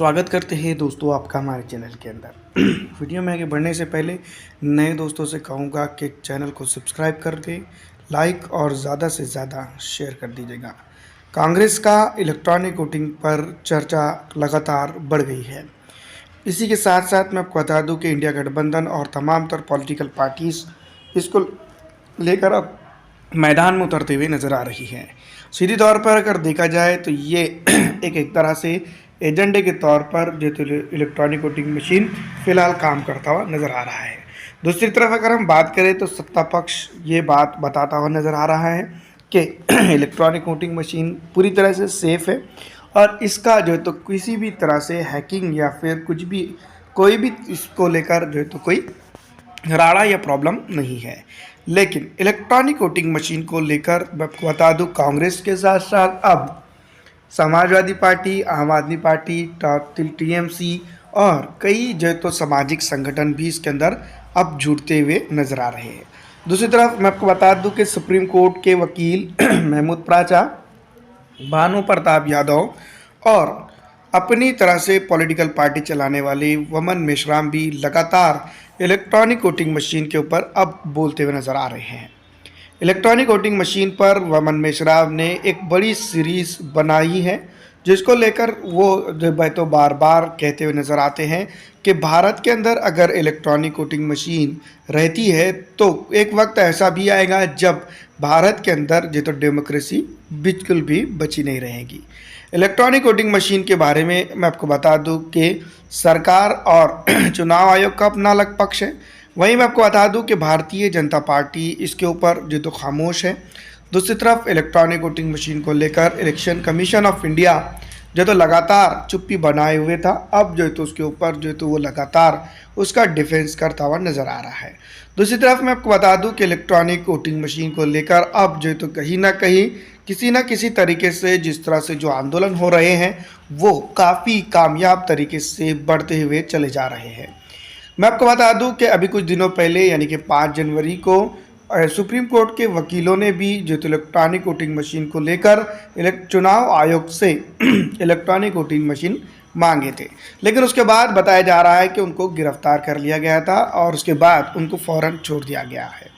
स्वागत करते हैं दोस्तों आपका हमारे चैनल के अंदर। वीडियो में आगे बढ़ने से पहले नए दोस्तों से कहूँगा कि चैनल को सब्सक्राइब कर दें, लाइक और ज़्यादा से ज़्यादा शेयर कर दीजिएगा। कांग्रेस का इलेक्ट्रॉनिक वोटिंग पर चर्चा लगातार बढ़ गई है। इसी के साथ साथ मैं आपको बता दूं कि इंडिया गठबंधन और तमाम तर पॉलिटिकल पार्टीज़ इसको लेकर अब मैदान में उतरते हुए नज़र आ रही हैं। सीधी तौर पर अगर देखा जाए तो ये एक तरह से एजेंडे के तौर पर जो तो इलेक्ट्रॉनिक वोटिंग मशीन फ़िलहाल काम करता हुआ नज़र आ रहा है। दूसरी तरफ अगर हम बात करें तो सत्ता पक्ष ये बात बताता हुआ नज़र आ रहा है कि इलेक्ट्रॉनिक वोटिंग मशीन पूरी तरह से सेफ़ है और इसका जो है तो किसी भी तरह से हैकिंग या फिर कुछ भी कोई भी इसको लेकर जो है तो कोई राड़ा या प्रॉब्लम नहीं है। लेकिन इलेक्ट्रॉनिक वोटिंग मशीन को लेकर मैं आपको बता दूं कांग्रेस के साथ साथ अब समाजवादी पार्टी, आम आदमी पार्टी, टीएमसी और कई जो तो सामाजिक संगठन भी इसके अंदर अब जुड़ते हुए नज़र आ रहे हैं। दूसरी तरफ मैं आपको बता दूं कि सुप्रीम कोर्ट के वकील महमूद प्राचा, भानु प्रताप यादव और अपनी तरह से पॉलिटिकल पार्टी चलाने वाली वमन मेश्राम भी लगातार इलेक्ट्रॉनिक वोटिंग मशीन के ऊपर अब बोलते हुए नज़र आ रहे हैं। इलेक्ट्रॉनिक वोटिंग मशीन पर वमन मेश्राम ने एक बड़ी सीरीज़ बनाई है जिसको लेकर वो तो बार बार कहते हुए नज़र आते हैं कि भारत के अंदर अगर इलेक्ट्रॉनिक वोटिंग मशीन रहती है तो एक वक्त ऐसा भी आएगा जब भारत के अंदर जो तो डेमोक्रेसी बिल्कुल भी बची नहीं रहेगी। इलेक्ट्रॉनिक वोटिंग मशीन के बारे में मैं आपको बता दूं कि सरकार और चुनाव आयोग का अपना अलग पक्ष है। वहीं मैं आपको बता दूं कि भारतीय जनता पार्टी इसके ऊपर जो तो खामोश है। दूसरी तरफ इलेक्ट्रॉनिक वोटिंग मशीन को लेकर इलेक्शन कमीशन ऑफ इंडिया जो तो लगातार चुप्पी बनाए हुए था, अब जो तो उसके ऊपर जो तो वो लगातार उसका डिफेंस करता हुआ नज़र आ रहा है। दूसरी तरफ मैं आपको बता दूं कि इलेक्ट्रॉनिक वोटिंग मशीन को लेकर अब जो तो कहीं ना कहीं किसी न किसी तरीके से जिस तरह से जो आंदोलन हो रहे हैं वो काफ़ी कामयाब तरीके से बढ़ते हुए चले जा रहे हैं। मैं आपको बता दूं कि अभी कुछ दिनों पहले यानी कि 5 जनवरी को सुप्रीम कोर्ट के वकीलों ने भी जो तो इलेक्ट्रॉनिक वोटिंग मशीन को लेकर चुनाव आयोग से इलेक्ट्रॉनिक वोटिंग मशीन मांगे थे, लेकिन उसके बाद बताया जा रहा है कि उनको गिरफ्तार कर लिया गया था और उसके बाद उनको फ़ौरन छोड़ दिया गया है।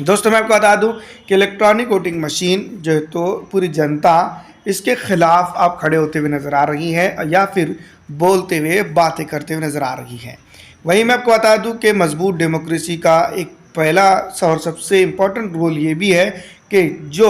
दोस्तों मैं आपको बता दूं कि इलेक्ट्रॉनिक वोटिंग मशीन जो है तो पूरी जनता इसके खिलाफ आप खड़े होते हुए नज़र आ रही है या फिर बोलते हुए बातें करते हुए नज़र आ रही है। वहीं मैं आपको बता दूं कि मजबूत डेमोक्रेसी का एक पहला और सबसे इम्पोर्टेंट रोल ये भी है कि जो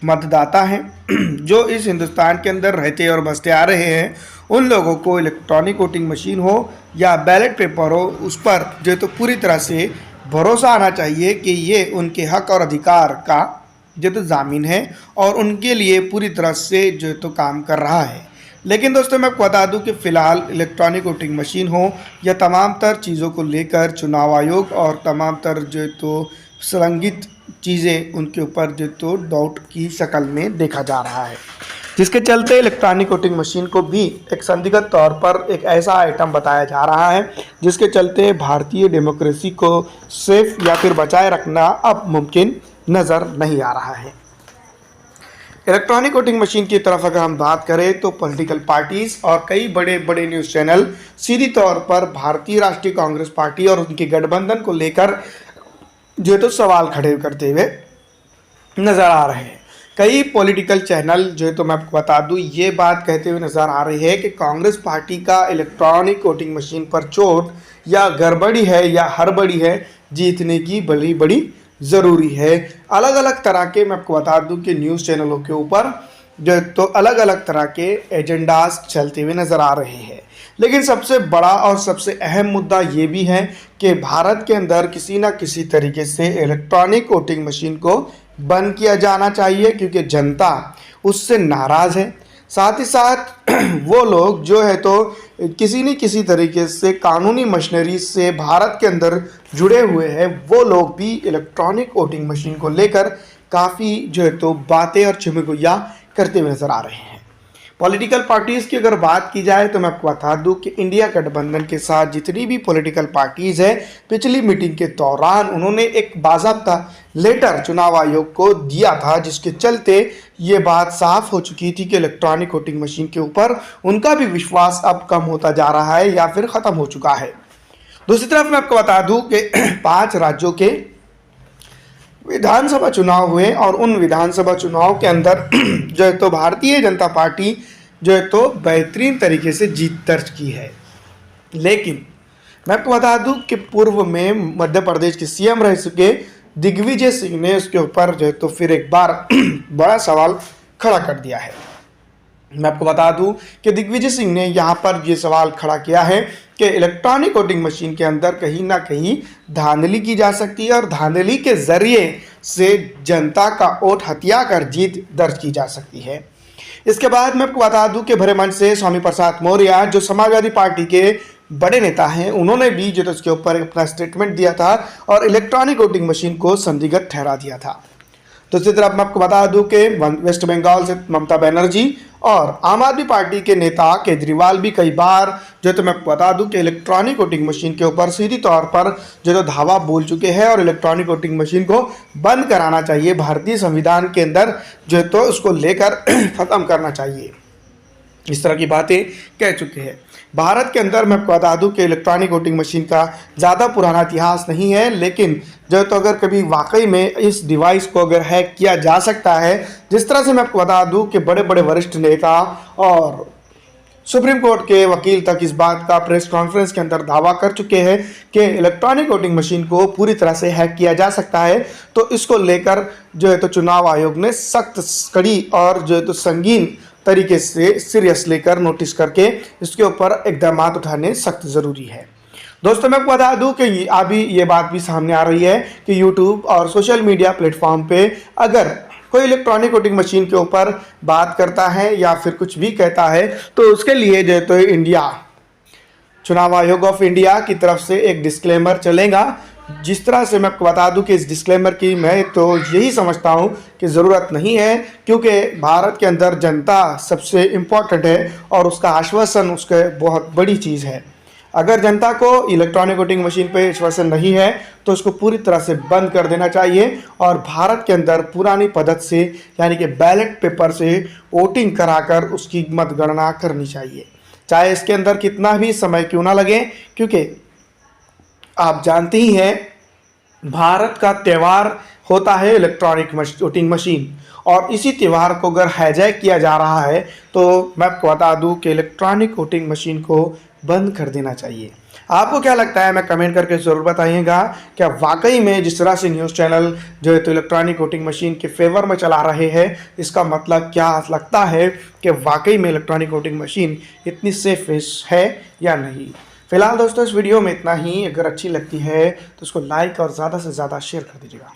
मतदाता हैं जो इस हिंदुस्तान के अंदर रहते और बसते आ रहे हैं उन लोगों को इलेक्ट्रॉनिक वोटिंग मशीन हो या बैलेट पेपर हो उस पर जो तो पूरी तरह से भरोसा आना चाहिए कि ये उनके हक और अधिकार का जो तो ज़ामीन है और उनके लिए पूरी तरह से जो तो काम कर रहा है। लेकिन दोस्तों मैं आपको बता दूं कि फ़िलहाल इलेक्ट्रॉनिक वोटिंग मशीन हो या तमाम तर चीज़ों को लेकर चुनाव आयोग और तमाम तर जो तो संलग्नित चीज़ें उनके ऊपर जो तो डाउट की शक्ल में देखा जा रहा है, जिसके चलते इलेक्ट्रॉनिक वोटिंग मशीन को भी एक संदिग्ध तौर पर एक ऐसा आइटम बताया जा रहा है जिसके चलते भारतीय डेमोक्रेसी को सेफ या फिर बचाए रखना अब मुमकिन नज़र नहीं आ रहा है। इलेक्ट्रॉनिक वोटिंग मशीन की तरफ अगर हम बात करें तो पॉलिटिकल पार्टीज़ और कई बड़े बड़े न्यूज़ चैनल सीधी तौर पर भारतीय राष्ट्रीय कांग्रेस पार्टी और उनके गठबंधन को लेकर जो तो सवाल खड़े करते हुए नज़र आ रहे हैं। कई पॉलिटिकल चैनल जो है तो मैं आपको बता दूं ये बात कहते हुए नज़र आ रही है कि कांग्रेस पार्टी का इलेक्ट्रॉनिक वोटिंग मशीन पर चोट या गड़बड़ी है या हड़बड़ी है जीतने की बड़ी बड़ी ज़रूरी है। अलग अलग तरह के मैं आपको बता दूं कि न्यूज़ चैनलों के ऊपर जो तो अलग अलग तरह के एजेंडास चलते हुए नज़र आ रहे हैं, लेकिन सबसे बड़ा और सबसे अहम मुद्दा ये भी है कि भारत के अंदर किसी न किसी तरीके से इलेक्ट्रॉनिक वोटिंग मशीन को बंद किया जाना चाहिए क्योंकि जनता उससे नाराज़ है। साथ ही साथ वो लोग जो है तो किसी न किसी तरीके से कानूनी मशीनरी से भारत के अंदर जुड़े हुए हैं, वो लोग भी इलेक्ट्रॉनिक वोटिंग मशीन को लेकर काफ़ी जो है तो बातें और चिमगुइयाँ करते हुए नज़र आ रहे हैं। पॉलिटिकल पार्टीज़ की अगर बात की जाए तो मैं आपको बता दूं कि इंडिया गठबंधन के साथ जितनी भी पॉलिटिकल पार्टीज़ है, पिछली मीटिंग के दौरान उन्होंने एक बाज़ाब्ता लेटर चुनाव आयोग को दिया था, जिसके चलते ये बात साफ हो चुकी थी कि इलेक्ट्रॉनिक वोटिंग मशीन के ऊपर उनका भी विश्वास अब कम होता जा रहा है या फिर ख़त्म हो चुका है। दूसरी तरफ मैं आपको बता दूं कि 5 राज्यों के विधानसभा चुनाव हुए और उन विधानसभा चुनाव के अंदर जो है तो भारतीय जनता पार्टी जो है तो बेहतरीन तरीके से जीत दर्ज की है। लेकिन मैं आपको बता दूं कि पूर्व में मध्य प्रदेश के सीएम रह चुके दिग्विजय सिंह ने उसके ऊपर जो है तो फिर एक बार बड़ा सवाल खड़ा कर दिया है। मैं आपको बता दूं कि दिग्विजय सिंह ने यहाँ पर ये सवाल खड़ा किया है कि इलेक्ट्रॉनिक वोटिंग मशीन के अंदर कहीं ना कहीं धांधली की जा सकती है और धांधली के जरिए से जनता का वोट हथिया कर जीत दर्ज की जा सकती है। इसके बाद मैं आपको बता दूं कि भरे मन से स्वामी प्रसाद मौर्य जो समाजवादी पार्टी के बड़े नेता हैं, उन्होंने भी जो उसके ऊपर अपना स्टेटमेंट दिया था और इलेक्ट्रॉनिक वोटिंग मशीन को संदिग्ध ठहरा दिया था। दूसरी तरफ मैं आपको बता दूं कि वेस्ट बंगाल से ममता बनर्जी और आम आदमी पार्टी के नेता केजरीवाल भी कई बार जो तो मैं आपको बता दूं कि इलेक्ट्रॉनिक वोटिंग मशीन के ऊपर सीधी तौर पर जो तो धावा बोल चुके हैं और इलेक्ट्रॉनिक वोटिंग मशीन को बंद कराना चाहिए, भारतीय संविधान के अंदर जो है तो उसको लेकर ख़त्म करना चाहिए, इस तरह की बातें कह चुके हैं। भारत के अंदर मैं आपको बता दूं कि इलेक्ट्रॉनिक वोटिंग मशीन का ज़्यादा पुराना इतिहास नहीं है, लेकिन जो तो अगर कभी वाकई में इस डिवाइस को अगर हैक किया जा सकता है, जिस तरह से मैं आपको बता दूं कि बड़े बड़े वरिष्ठ नेता और सुप्रीम कोर्ट के वकील तक इस बात का प्रेस कॉन्फ्रेंस के अंदर दावा कर चुके हैं कि इलेक्ट्रॉनिक वोटिंग मशीन को पूरी तरह से हैक किया जा सकता है, तो इसको लेकर जो है तो चुनाव आयोग ने सख्त कड़ी और जो है तो संगीन तरीके से सीरियस लेकर नोटिस करके इसके ऊपर इकदाम उठाने सख्त ज़रूरी है। दोस्तों मैं आपको बता दूं कि अभी ये बात भी सामने आ रही है कि यूट्यूब और सोशल मीडिया प्लेटफॉर्म पे अगर कोई इलेक्ट्रॉनिक वोटिंग मशीन के ऊपर बात करता है या फिर कुछ भी कहता है तो उसके लिए जो है तो इंडिया चुनाव आयोग ऑफ इंडिया की तरफ से एक डिस्क्लेमर चलेगा। जिस तरह से मैं आपको बता दूं कि इस डिस्क्लेमर की मैं तो यही समझता हूं कि ज़रूरत नहीं है, क्योंकि भारत के अंदर जनता सबसे इम्पोर्टेंट है और उसका आश्वासन उसके बहुत बड़ी चीज़ है। अगर जनता को इलेक्ट्रॉनिक वोटिंग मशीन पे विश्वास नहीं है तो उसको पूरी तरह से बंद कर देना चाहिए और भारत के अंदर पुरानी पद्धति से यानी कि बैलेट पेपर से वोटिंग कराकर उसकी मतगणना करनी चाहिए, चाहे इसके अंदर कितना भी समय क्यों ना लगे, क्योंकि आप जानते ही हैं भारत का त्यौहार होता है इलेक्ट्रॉनिक वोटिंग मशीन, और इसी त्यौहार को अगर हाईजैक किया जा रहा है तो मैं आपको बता दूं कि इलेक्ट्रॉनिक वोटिंग मशीन को बंद कर देना चाहिए। आपको क्या लगता है, मैं कमेंट करके ज़रूर बताइएगा। क्या वाकई में जिस तरह से न्यूज़ चैनल जो है तो इलेक्ट्रॉनिक वोटिंग मशीन के फेवर में चला रहे हैं, इसका मतलब क्या लगता है कि वाकई में इलेक्ट्रॉनिक वोटिंग मशीन इतनी सेफ है या नहीं। फिलहाल दोस्तों इस वीडियो में इतना ही। अगर अच्छी लगती है तो उसको लाइक और ज़्यादा से ज़्यादा शेयर कर दीजिएगा।